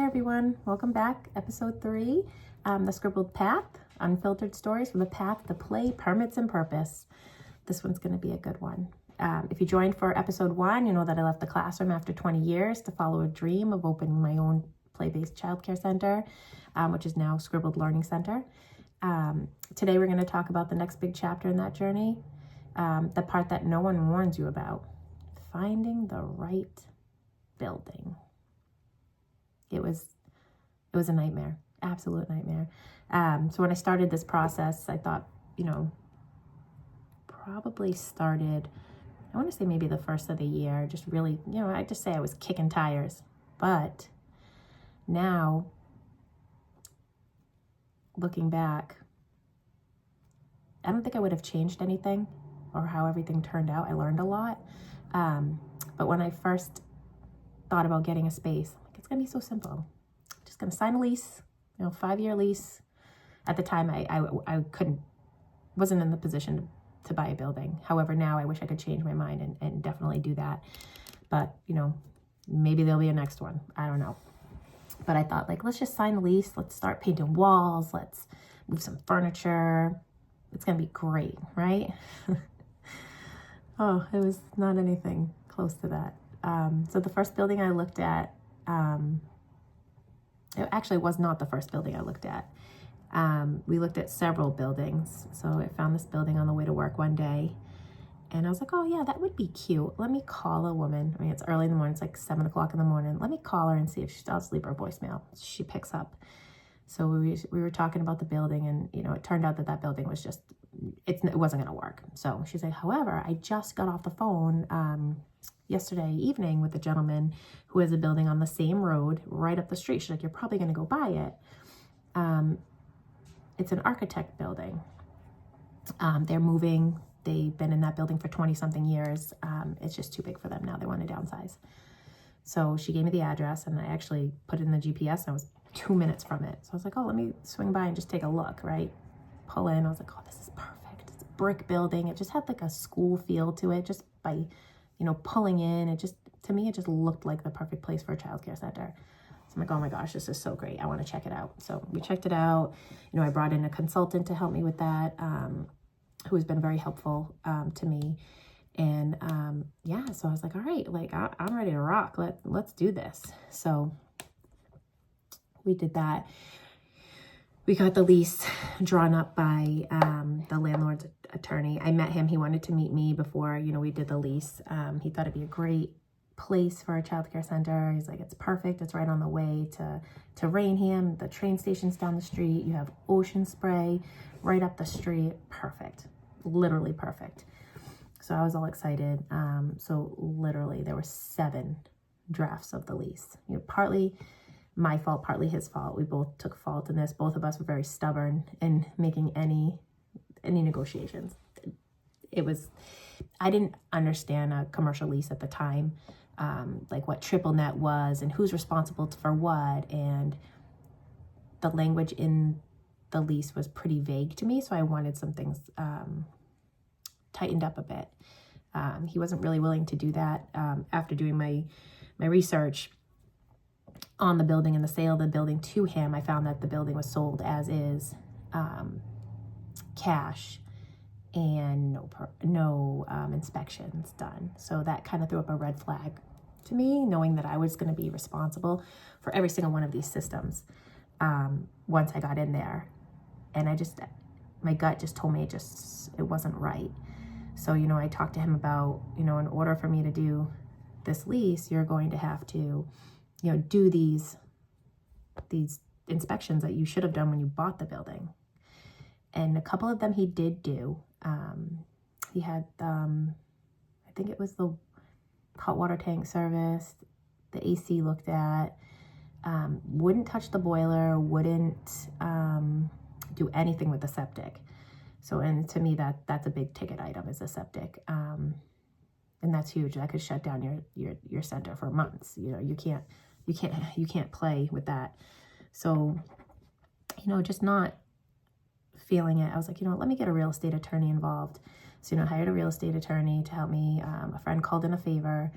Hey everyone, welcome back. Episode 3, the Scribbled Path, unfiltered stories from the path to play, permits, and purpose. This one's going to be a good one. If you joined for episode 1, you know that I left the classroom after 20 years to follow a dream of opening my own play-based childcare center, which is now Scribbled Learning Center. Today we're going to talk about the next big chapter in that journey, the part that no one warns you about, finding the right building. It was a nightmare, absolute nightmare. So when I started this process, I thought, probably started, I want to say maybe the first of the year, just really, I just say I was kicking tires. But now, looking back, I don't think I would have changed anything or how everything turned out. I learned a lot. But when I first thought about getting a space, it's going to be so simple. Just going to sign a lease, 5-year lease. At the time, I wasn't in the position to buy a building. However, now I wish I could change my mind and definitely do that. But, maybe there'll be a next one. I don't know. But I thought, let's just sign the lease. Let's start painting walls. Let's move some furniture. It's going to be great, right? Oh, it was not anything close to that. So the first building I looked at, it actually was not the first building I looked at. We looked at several buildings. So I found this building on the way to work one day. And I was like, oh yeah, that would be cute. Let me call a woman. I mean, it's early in the morning. It's like 7 o'clock in the morning. Let me call her and see if she does leave her voicemail. She picks up. So we were talking about the building, and it turned out that building was just, it wasn't going to work. So she's like, however, I just got off the phone yesterday evening with a gentleman who has a building on the same road right up the street. She's like, you're probably going to go buy it. It's an architect building. They're moving. They've been in that building for 20 something years. It's just too big for them now. They want to downsize. So she gave me the address, and I actually put it in the GPS, and I was 2 minutes from it. So I was like, oh, let me swing by and just take a look, right? Pull in. I was like, oh, this is perfect. It's a brick building. It just had like a school feel to it just by, pulling in. It just, to me, it just looked like the perfect place for a childcare center. So I'm like, oh my gosh, this is so great. I want to check it out. So we checked it out. I brought in a consultant to help me with that, who has been very helpful to me. And yeah, so I was like, all right, I'm ready to rock. Let's do this. So we did that. We got the lease drawn up by the landlord's attorney. I met him. He wanted to meet me before, we did the lease. He thought it'd be a great place for a childcare center. He's like, it's perfect. It's right on the way to Rainham. The train station's down the street. You have Ocean Spray right up the street. Perfect. Literally perfect. So I was all excited. So literally there were 7 drafts of the lease. Partly my fault, partly his fault. We both took fault in this. Both of us were very stubborn in making any negotiations. I didn't understand a commercial lease at the time, like what triple net was and who's responsible for what. And the language in the lease was pretty vague to me. So I wanted some things tightened up a bit. He wasn't really willing to do that. After doing my research on the building and the sale of the building to him, I found that the building was sold as is, cash, and no inspections done. So that kind of threw up a red flag to me, knowing that I was going to be responsible for every single one of these systems once I got in there. And my gut just told me it wasn't right. So, I talked to him about, in order for me to do this lease, you're going to have to, do these inspections that you should have done when you bought the building. And a couple of them he did do. He had, I think it was the hot water tank service, the AC looked at, wouldn't touch the boiler, wouldn't do anything with the septic. So, and to me, that's a big ticket item, is a septic. And that's huge. That could shut down your center for months. You can't play with that. So, just not feeling it. I was like, let me get a real estate attorney involved. So, I hired a real estate attorney to help me. A friend called in a favor,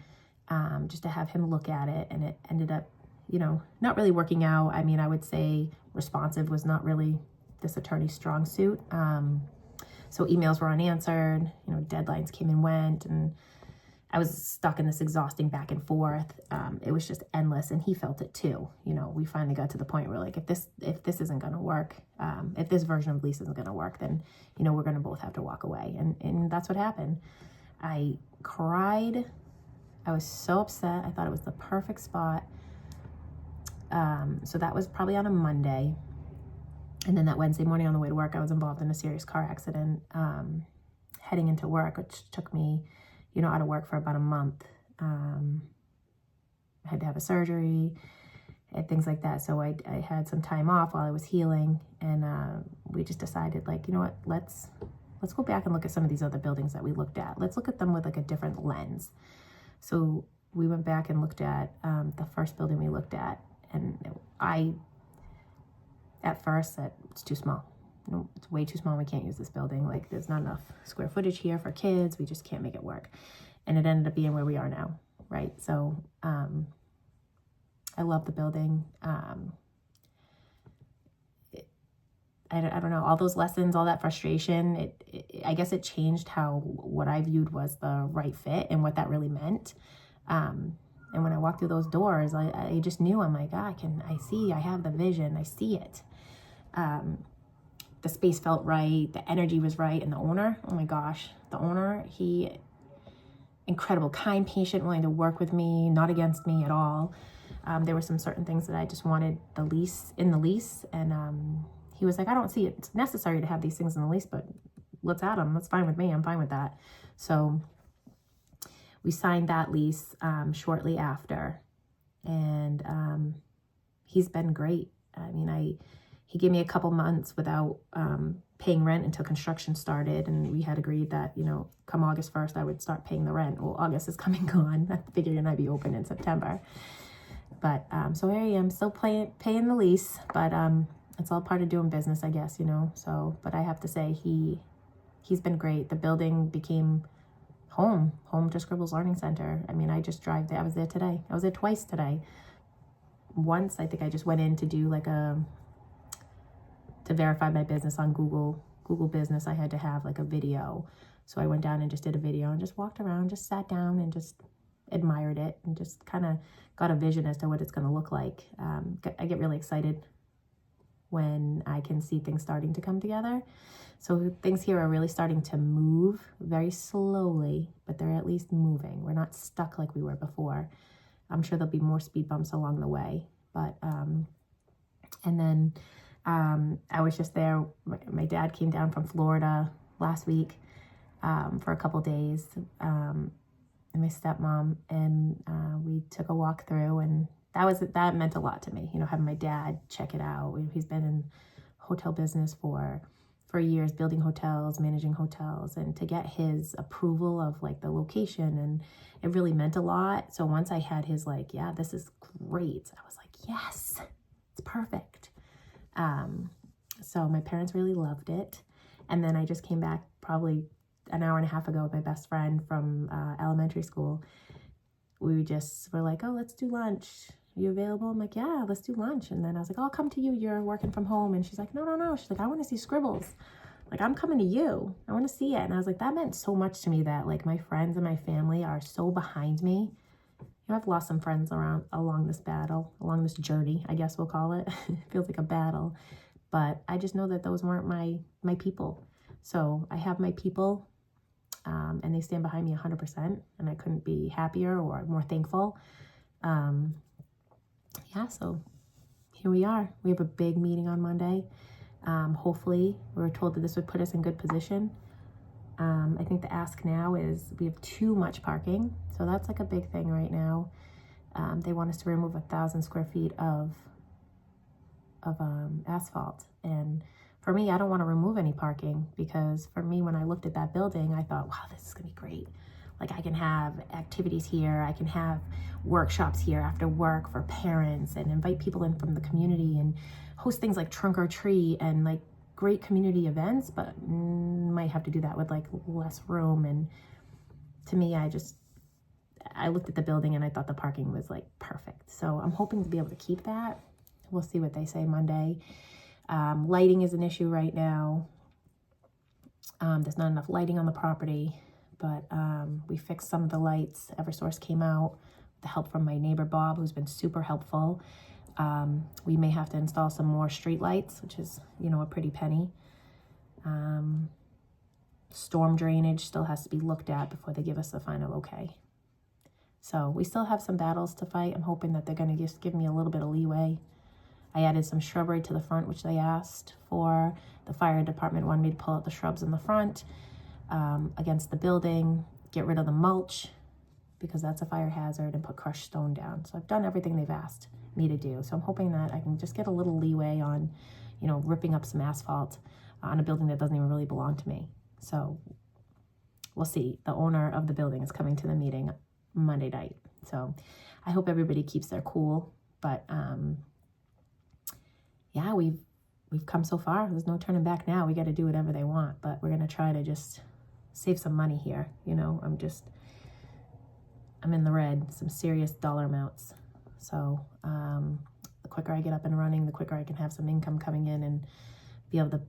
just to have him look at it. And it ended up not really working out. I mean, I would say responsive was not really this attorney's strong suit. So emails were unanswered, deadlines came and went, and I was stuck in this exhausting back and forth. It was just endless, and he felt it too. We finally got to the point where like, if this isn't going to work, if this version of lease isn't going to work, then, we're going to both have to walk away. And that's what happened. I cried. I was so upset. I thought it was the perfect spot. So that was probably on a Monday. And then that Wednesday morning on the way to work, I was involved in a serious car accident, heading into work, which took me, out of work for about a month. I had to have a surgery and things like that. So I had some time off while I was healing, and we just decided, like, you know what, let's go back and look at some of these other buildings that we looked at. Let's look at them with like a different lens. So we went back and looked at the first building we looked at, and at first said, it's too small. It's way too small. We can't use this building. Like, there's not enough square footage here for kids. We just can't make it work. And it ended up being where we are now, right? So I love the building. I don't know, all those lessons, all that frustration, I guess it changed what I viewed was the right fit and what that really meant. And when I walked through those doors, I just knew, I'm like, I have the vision, I see it. The space felt right, the energy was right, and the owner, oh my gosh, the owner, he, incredible, kind, patient, willing to work with me, not against me at all. There were some certain things that I just wanted in the lease, and he was like, I don't see it's necessary to have these things in the lease, but let's add them. That's fine with me. I'm fine with that. So we signed that lease shortly after, and he's been great. I mean, he gave me a couple months without paying rent until construction started, and we had agreed that, come August 1st, I would start paying the rent. Well, August is coming on. I figured I'd be open in September. But so here I am, still paying the lease, but it's all part of doing business, I guess, So, but I have to say, he's been great. The building became home to Scribbles Learning Center. I mean, I just drive there. I was there today. I was there twice today. Once, I think I just went in to do like to verify my business on Google Business. I had to have like a video. So I went down and just did a video and just walked around, just sat down and just admired it and just kind of got a vision as to what it's going to look like. I get really excited when I can see things starting to come together. So things here are really starting to move very slowly, but they're at least moving. We're not stuck like we were before. I'm sure there'll be more speed bumps along the way, but and then I was just there. My dad came down from Florida last week for a couple days, and my stepmom, and we took a walk through, and that meant a lot to me, having my dad check it out. He's been in hotel business for years, building hotels, managing hotels, and to get his approval of like the location, and it really meant a lot. So once I had his like, yeah, this is great, I was like, yes, it's perfect. So my parents really loved it. And then I just came back probably an hour and a half ago with my best friend from elementary school. We just were like, oh, let's do lunch. Are you available? I'm like, yeah, let's do lunch. And then I was like, oh, I'll come to you. You're working from home. And she's like, no. She's like, I want to see Scribbles. Like, I'm coming to you. I want to see it. And I was like, that meant so much to me that like my friends and my family are so behind me. I've lost some friends along this journey, I guess we'll call it. It feels like a battle, but I just know that those weren't my people. So I have my people, and they stand behind me 100%, and I couldn't be happier or more thankful. Yeah, so here we are. We have a big meeting on Monday. Hopefully, we were told that this would put us in good position. I think the ask now is we have too much parking. So that's like a big thing right now. They want us to remove 1,000 square feet of asphalt. And for me, I don't want to remove any parking, because for me, when I looked at that building, I thought, wow, this is going to be great. Like, I can have activities here. I can have workshops here after work for parents, and invite people in from the community, and host things like trunk or treat and like great community events, but might have to do that with like less room. And to me, I looked at the building and I thought the parking was like perfect. So I'm hoping to be able to keep that. We'll see what they say Monday. Lighting is an issue right now. There's not enough lighting on the property, but we fixed some of the lights. Eversource came out with the help from my neighbor Bob, who's been super helpful. We may have to install some more street lights, which is, you know, a pretty penny. Storm drainage still has to be looked at before they give us the final okay. So we still have some battles to fight. I'm hoping that they're going to just give me a little bit of leeway. I added some shrubbery to the front, which they asked for. The fire department wanted me to pull out the shrubs in the front against the building, get rid of the mulch because that's a fire hazard, and put crushed stone down. So I've done everything they've asked me to do. So I'm hoping that I can just get a little leeway on, you know, ripping up some asphalt on a building that doesn't even really belong to me. So we'll see. The owner of the building is coming to the meeting Monday night. So I hope everybody keeps their cool. But yeah, we've come so far. There's no turning back now. We got to do whatever they want. But we're going to try to just save some money here. You know, I'm in the red, some serious dollar amounts. So the quicker I get up and running, the quicker I can have some income coming in and be able to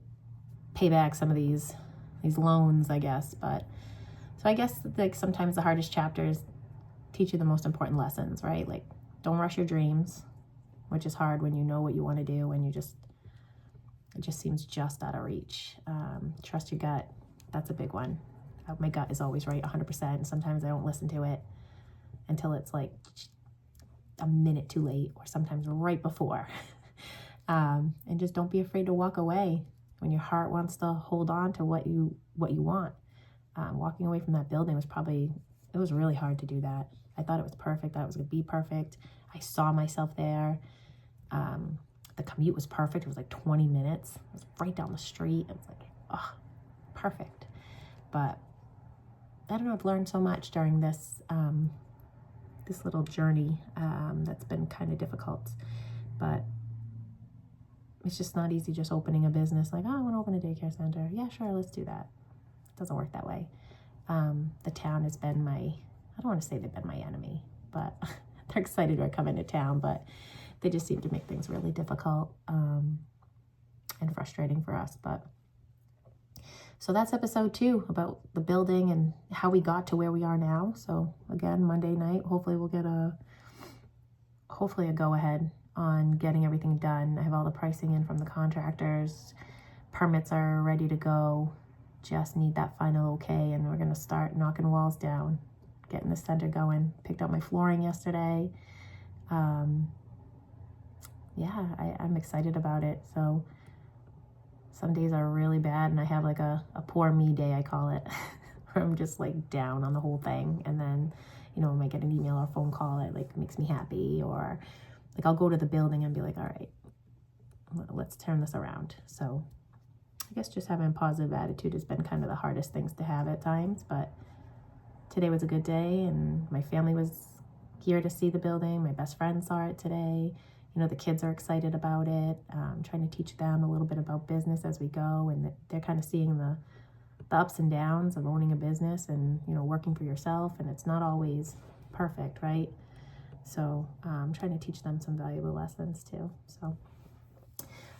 pay back some of these loans, I guess. But so I guess like sometimes the hardest chapters teach you the most important lessons, right? Like, don't rush your dreams, which is hard when you know what you want to do and it just seems just out of reach. Trust your gut. That's a big one. My gut is always right 100%. And sometimes I don't listen to it until it's like a minute too late, or sometimes right before. And just don't be afraid to walk away when your heart wants to hold on to what you want. Walking away from that building it was really hard to do that. I thought it was perfect. I thought it was going to be perfect. I saw myself there. The commute was perfect. It was like 20 minutes. It was right down the street. It was like, oh, perfect. But I don't know, I've learned so much during this little journey that's been kind of difficult. But it's just not easy just opening a business like, oh, I want to open a daycare center. Yeah, sure, let's do that. It doesn't work that way. The town has been I don't want to say they've been my enemy, but they're excited to come into town, but they just seem to make things really difficult and frustrating for us. But so that's episode 2 about the building and how we got to where we are now. So again, Monday night, hopefully we'll get a go-ahead on getting everything done. I have all the pricing in from the contractors. Permits are ready to go. Just need that final okay, and we're going to start knocking walls down, getting the center going. Picked up my flooring yesterday. Yeah, I'm excited about it. So some days are really bad, and I have like a poor me day, I call it, where I'm just like down on the whole thing. And then, you know, I might get an email or phone call that like makes me happy, or like I'll go to the building and be like, all right, let's turn this around. So I guess just having a positive attitude has been kind of the hardest things to have at times. But today was a good day, and my family was here to see the building. My best friend saw it today. You know, the kids are excited about it. I'm trying to teach them a little bit about business as we go, and they're kind of seeing the ups and downs of owning a business and, you know, working for yourself, and it's not always perfect, right? So I'm trying to teach them some valuable lessons too. So,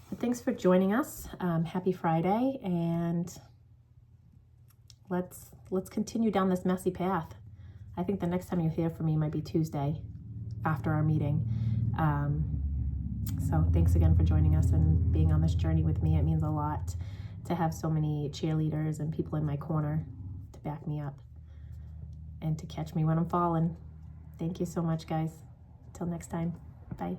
but thanks for joining us. Happy Friday, and let's continue down this messy path. I think the next time you hear from me might be Tuesday after our meeting. So thanks again for joining us and being on this journey with me. It means a lot to have so many cheerleaders and people in my corner to back me up and to catch me when I'm falling. Thank you so much, guys. Till next time. Bye.